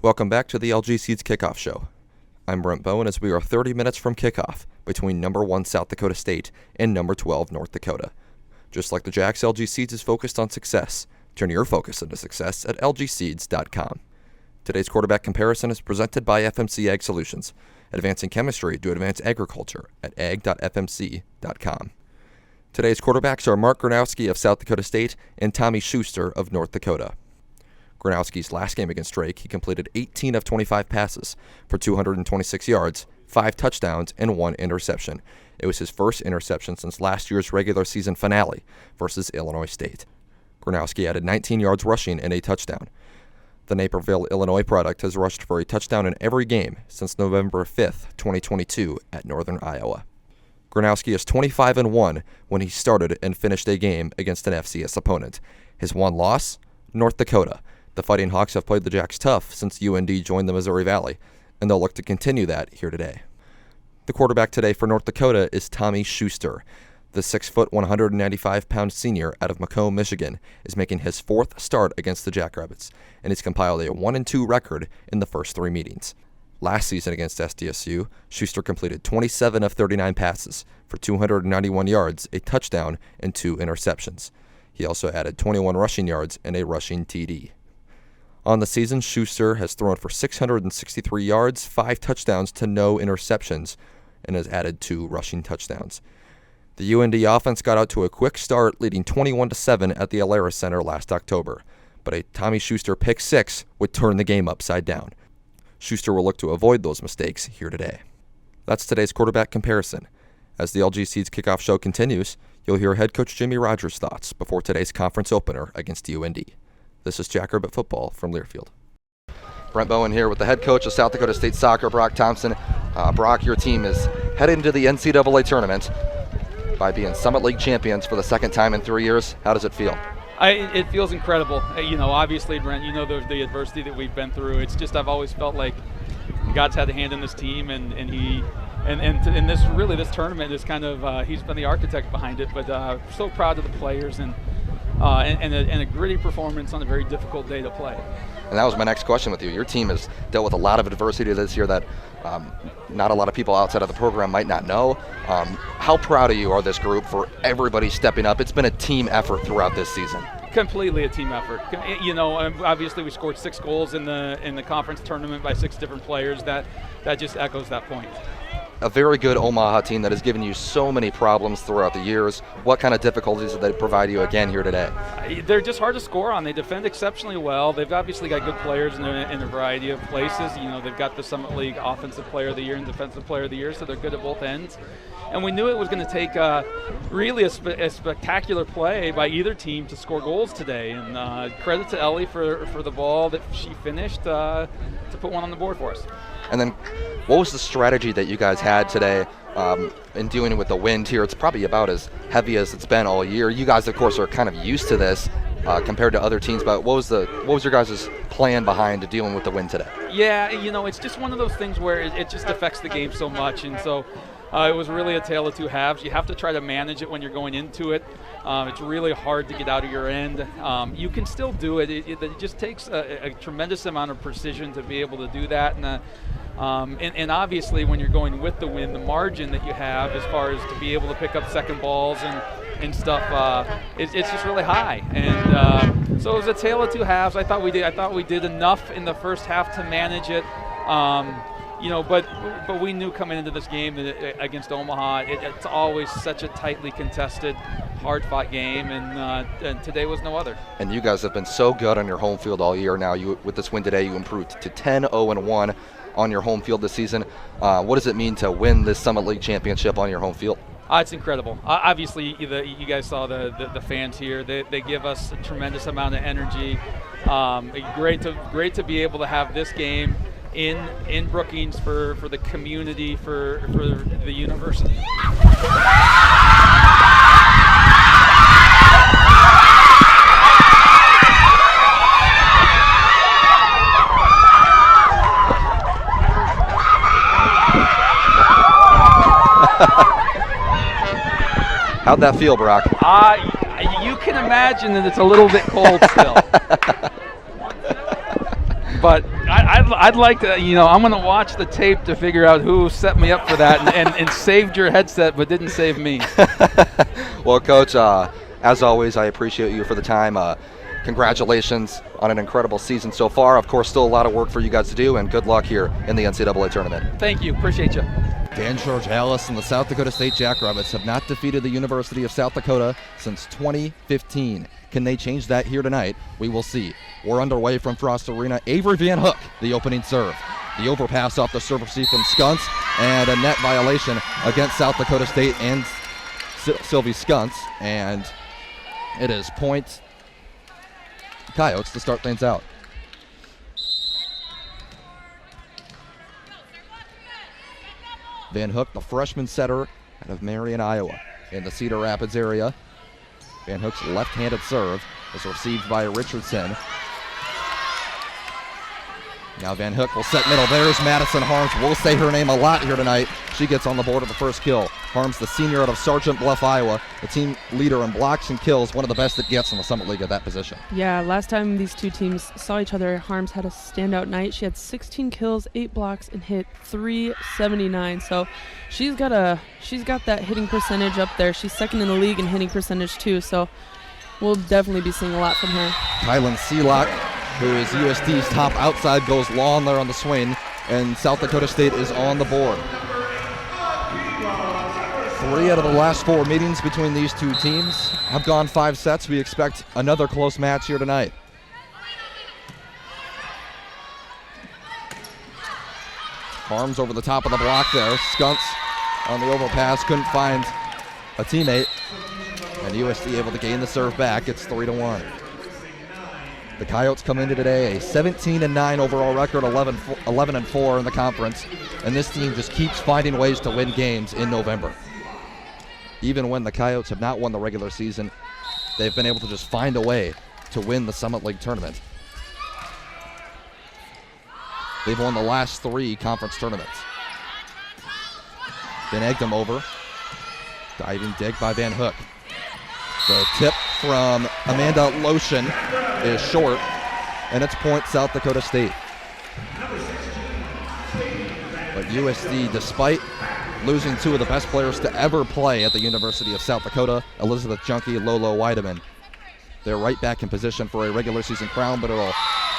Welcome back to the LG Seeds Kickoff Show. I'm Brent Bowen as we are 30 minutes from kickoff between number 1 South Dakota State and number 12 North Dakota. Just like the Jacks, LG Seeds is focused on success. Turn your focus into success at lgseeds.com. Today's quarterback comparison is presented by FMC Ag Solutions, advancing chemistry to advance agriculture at ag.fmc.com. Today's quarterbacks are Mark Gronowski of South Dakota State and Tommy Schuster of North Dakota. Gronowski's last game against Drake, he completed 18 of 25 passes for 226 yards, 5 touchdowns, and 1 interception. It was his first interception since last year's regular season finale versus Illinois State. Gronowski added 19 yards rushing and a touchdown. The Naperville, Illinois product has rushed for a touchdown in every game since November 5th, 2022 at Northern Iowa. Gronowski is 25-1 when he started and finished a game against an FCS opponent. His one loss? North Dakota. The Fighting Hawks have played the Jacks tough since UND joined the Missouri Valley, and they'll look to continue that here today. The quarterback today for North Dakota is Tommy Schuster. The 6', 195-pound senior out of Macomb, Michigan, is making his 4th start against the Jackrabbits, and he's compiled a 1-2 record in the first 3 meetings. Last season against SDSU, Schuster completed 27 of 39 passes for 291 yards, a touchdown, and 2 interceptions. He also added 21 rushing yards and a rushing TD. On the season, Schuster has thrown for 663 yards, 5 touchdowns to no interceptions, and has added 2 rushing touchdowns. The UND offense got out to a quick start, leading 21-7 at the Alara Center last October, but a Tommy Schuster pick 6 would turn the game upside down. Schuster will look to avoid those mistakes here today. That's today's quarterback comparison. As the LG Seeds Kickoff Show continues, you'll hear head coach Jimmy Rogers' thoughts before today's conference opener against UND. This is Jackrabbit football from Learfield. Brent Bowen here with the head coach of South Dakota State Soccer, Brock Thompson. Brock, your team is headed into the NCAA tournament by being Summit League champions for the second time in 3 years. How does it feel? It feels incredible. Obviously, Brent, the adversity that we've been through. It's just I've always felt like God's had a hand in this team, and this tournament is kind of he's been the architect behind it. But so proud of the players and a gritty performance on a very difficult day to play. And that was my next question with you. Your team has dealt with a lot of adversity this year that not a lot of people outside of the program might not know. How proud of you are this group for everybody stepping up? It's been a team effort throughout this season. Completely a team effort. Obviously we scored 6 goals in the conference tournament by 6 different players. That just echoes that point. A very good Omaha team that has given you so many problems throughout the years. What kind of difficulties did they provide you again here today? They're just hard to score on. They defend exceptionally well. They've obviously got good players in a variety of places. They've got the Summit League Offensive Player of the Year and Defensive Player of the Year, so they're good at both ends. And we knew it was going to take really a spectacular play by either team to score goals today. And credit to Ellie for the ball that she finished to put one on the board for us. And then what was the strategy that you guys had today in dealing with the wind here? It's probably about as heavy as it's been all year. You guys, of course, are kind of used to this compared to other teams, but what was your guys' plan behind dealing with the wind today? Yeah, it's just one of those things where it just affects the game so much, and so it was really a tale of 2 halves. You have to try to manage it when you're going into it. It's really hard to get out of your end. You can still do it. It just takes a tremendous amount of precision to be able to do that. And obviously, when you're going with the wind, the margin that you have as far as to be able to pick up second balls and stuff, it's just really high. And so it was a tale of 2 halves. I thought we did enough in the first half to manage it. But we knew coming into this game that against Omaha, it's always such a tightly contested, hard-fought game, and today was no other. And you guys have been so good on your home field all year now. With this win today, you improved to 10-0-1 on your home field this season. What does it mean to win this Summit League championship on your home field? It's incredible. Obviously, you guys saw the fans here. They give us a tremendous amount of energy. Great to be able to have this game in Brookings for the community, for the university. How'd that feel, Brock? You can imagine that it's a little bit cold still. But I'd like to, I'm going to watch the tape to figure out who set me up for that and saved your headset but didn't save me. Well, Coach, as always, I appreciate you for the time. Congratulations on an incredible season so far. Of course, still a lot of work for you guys to do, and good luck here in the NCAA tournament. Thank you. Appreciate you. Dan Georgalis and the South Dakota State Jackrabbits have not defeated the University of South Dakota since 2015. Can they change that here tonight? We will see. We're underway from Frost Arena. Avery Van Hook, the opening serve. The overpass off the serve receive from Skunts, and a net violation against South Dakota State and Sylvie Skunts, and it is point Coyotes to start things out. Van Hook, the freshman setter out of Marion, Iowa, in the Cedar Rapids area. Van Hook's left-handed serve is received by Richardson. Now Van Hook will set middle. There's Madison Harms. We'll say her name a lot here tonight. She gets on the board with the first kill. Harms, the senior out of Sergeant Bluff, Iowa, the team leader in blocks and kills, one of the best that gets in the Summit League at that position. Yeah, last time these two teams saw each other, Harms had a standout night. She had 16 kills, 8 blocks, and hit .379. So she's got that hitting percentage up there. She's second in the league in hitting percentage too. So we'll definitely be seeing a lot from her. Kylan Seelock, who is USD's top outside, goes long there on the swing, and South Dakota State is on the board. 3 out of the last 4 meetings between these two teams have gone 5 sets. We expect another close match here tonight. Harms over the top of the block there. Skunts on the overpass, couldn't find a teammate, and USD able to gain the serve back. It's 3-1. The Coyotes come into today a 17-9 overall record, 11-4 in the conference, and this team just keeps finding ways to win games in November. Even when the Coyotes have not won the regular season, they've been able to just find a way to win the Summit League tournament. They've won the last 3 conference tournaments. Then egged them over. Diving dig by Van Hook. The tip from Amanda Lotion is short, and it's point South Dakota State. But USD, despite losing 2 of the best players to ever play at the University of South Dakota, Elizabeth Junkie, Lolo Weideman, they're right back in position for a regular season crown, but it'll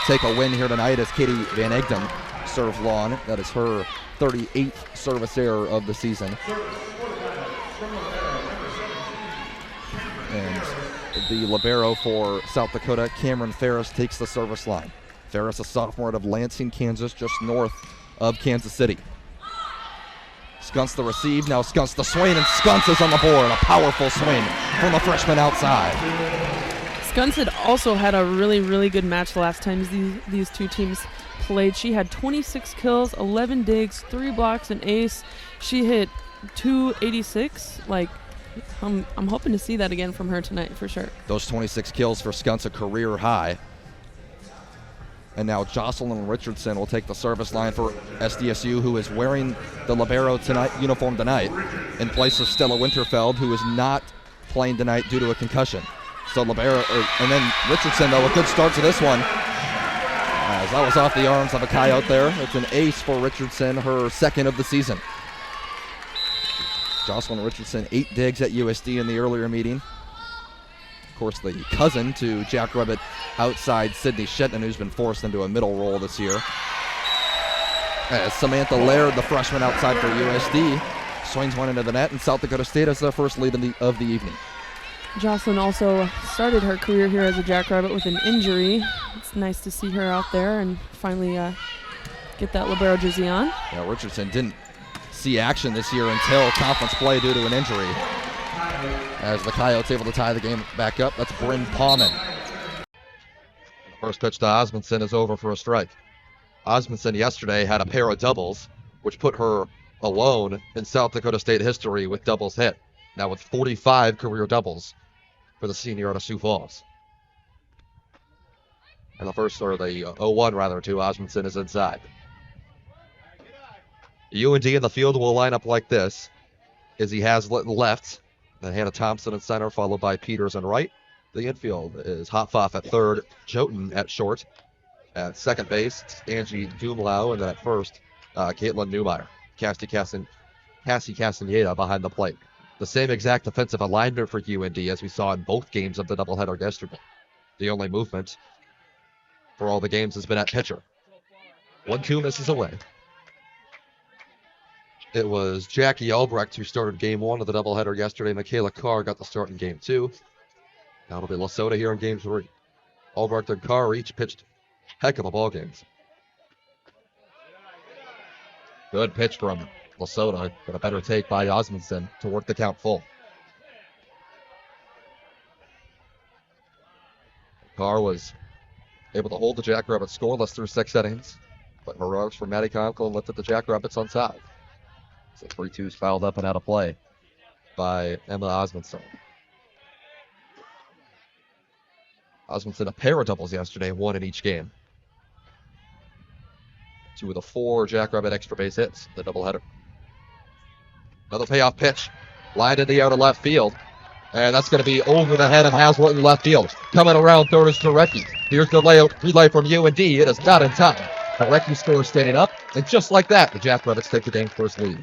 take a win here tonight as Katie Van Egdom serves long. That is her 38th service error of the season. And the libero for South Dakota, Cameron Ferris, takes the service line. Ferris, a sophomore out of Lansing, Kansas, just north of Kansas City. Skunts the receive, now Skunts the swing, and Skunts is on the board. A powerful swing from the freshman outside. Skunts had also had a really, really good match the last time these two teams played. She had 26 kills, 11 digs, 3 blocks, and ace. She hit .286. I'm hoping to see that again from her tonight for sure. Those 26 kills for Skunts, a career high. And now Jocelyn Richardson will take the service line for SDSU, who is wearing the libero uniform tonight, in place of Stella Winterfeld, who is not playing tonight due to a concussion. So libero, and then Richardson, though, a good start to this one. As that was off the arms of a Coyote there. It's an ace for Richardson, her second of the season. Jocelyn Richardson, 8 digs at USD in the earlier meeting. Of course, the cousin to Jackrabbit outside Sydney Shetton, who's been forced into a middle role this year. As Samantha Laird, the freshman outside for USD, swings one into the net, and South Dakota State has their first lead of the evening. Jocelyn also started her career here as a Jackrabbit with an injury. It's nice to see her out there and finally get that libero jersey on. Yeah, Richardson didn't see action this year until conference play due to an injury. As the Coyotes able to tie the game back up, that's Bryn Palman. The first pitch to Osmondson is over for a strike. Osmondson yesterday had a pair of doubles, which put her alone in South Dakota State history with doubles hit. Now with 45 career doubles for the senior out of Sioux Falls. And the 0-1 rather to Osmondson is inside. UND in the field will line up like this. Izzy Hazlitt in left, then Hannah Thompson in center, followed by Peters in right. The infield is Hotfoff at third, Jotun at short, At second base, Angie Dumlau, and then at first, Caitlin Neumeier. Cassie Castaneda behind the plate. The same exact defensive alignment for UND as we saw in both games of the doubleheader yesterday. The only movement for all the games has been at pitcher. 1-2 misses away. It was Jackie Albrecht who started game 1 of the doubleheader yesterday. Michaela Carr got the start in game 2. Now it'll be Lesotho here in game 3. Albrecht and Carr each pitched heck of a ball games. Good pitch from Lesotho, but a better take by Osmondson to work the count full. Carr was able to hold the Jackrabbits scoreless through 6 innings, but heroics from Maddie Conkle lifted the Jackrabbits on top. So 3-2's fouled up and out of play by Emma Osmondson. Osmondson a pair of doubles yesterday, 1 in each game. 2 of the 4 Jackrabbit extra base hits, the doubleheader. Another payoff pitch, lined in the outer left field. And that's going to be over the head of Haslet in left field. Coming around third is Turecki. Here's the relay from UND. It is not in time. Turecki scores standing up. And just like that, the Jackrabbits take the game's first lead.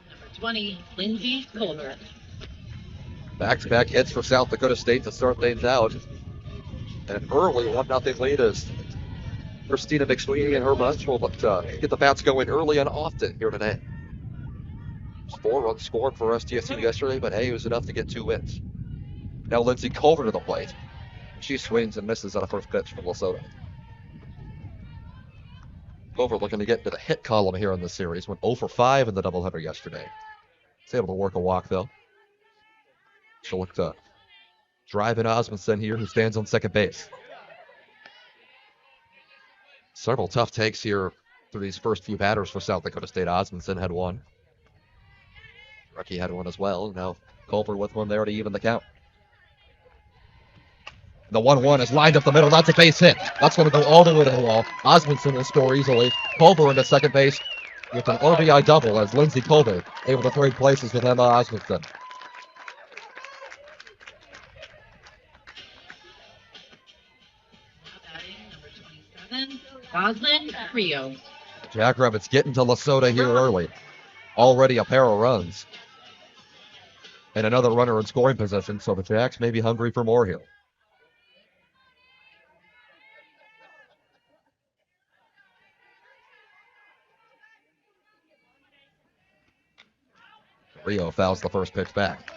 Number 20, Lindsay Culver. Back-to-back hits for South Dakota State to start things out. And an early 1-0 lead is Christina McSweeney and her bunch will get the bats going early and often here today. 4 runs scored for STSU yesterday, but hey, it was enough to get 2 wins. Now Lindsay Culver to the plate. She swings and misses on a first pitch from Lesotho. Culver looking to get into the hit column here in this series. Went 0 for 5 in the doubleheader yesterday. Was able to work a walk though. She'll look to drive in Osmondson here, who stands on second base. Several tough takes here through these first few batters for South Dakota State. Osmondson had one. Rucky had one as well. Now Culver with one there to even the count. The 1-1 is lined up the middle. That's a base hit. That's going to go all the way to the wall. Osmondson will score easily. Culver into second base with an RBI double as Lindsay Culver able to trade places with Emma Osmondson. Goslin Rio. Jackrabbits getting to Lesotho here early. Already a pair of runs. And another runner in scoring position, so the Jacks may be hungry for more here. Rio fouls the first pitch back.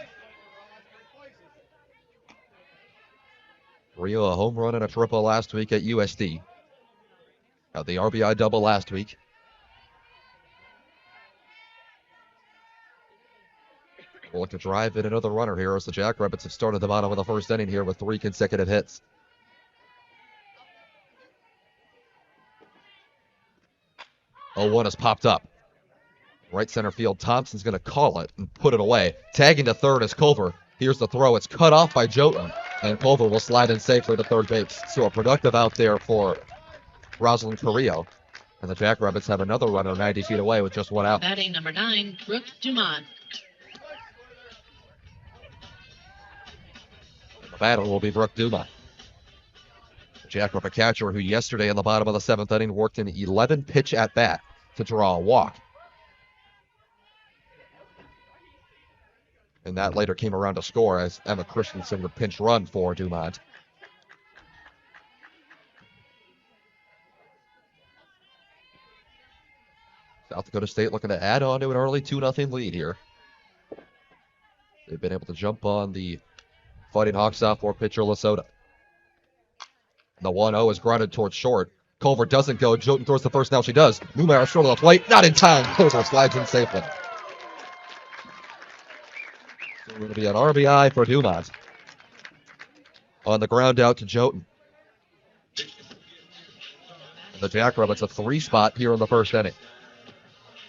Rio a home run and a triple last week at USD. Got the RBI double last week. We'll look to drive in another runner here as the Jackrabbits have started the bottom of the first inning here with 3 consecutive hits. Oh, 1 has popped up. Right center field, Thompson's going to call it and put it away. Tagging to third is Culver. Here's the throw. It's cut off by Jotun, and Culver will slide in safely to third base. So a productive out there for Rosalind Carrillo. And the Jackrabbits have another runner 90 feet away with just 1 out. Batting number 9, Brooke Dumont. The batter will be Brooke Dumont. The Jackrabbit catcher who yesterday in the bottom of the 7th inning worked an 11-pitch at-bat to draw a walk. And that later came around to score as Emma Christensen would pinch run for Dumont. South Dakota State looking to add on to an early 2-0 lead here. They've been able to jump on the Fighting Hawks sophomore pitcher Lesotho. The 1-0 is grounded towards short. Culver doesn't go. Jotun throws the first. Now she does. Neumeier short of the plate. Not in time. Culver slides in safely. So going to be an RBI for Dumont. On the ground out to Jotun. The Jackrabbits a 3 spot here in the first inning.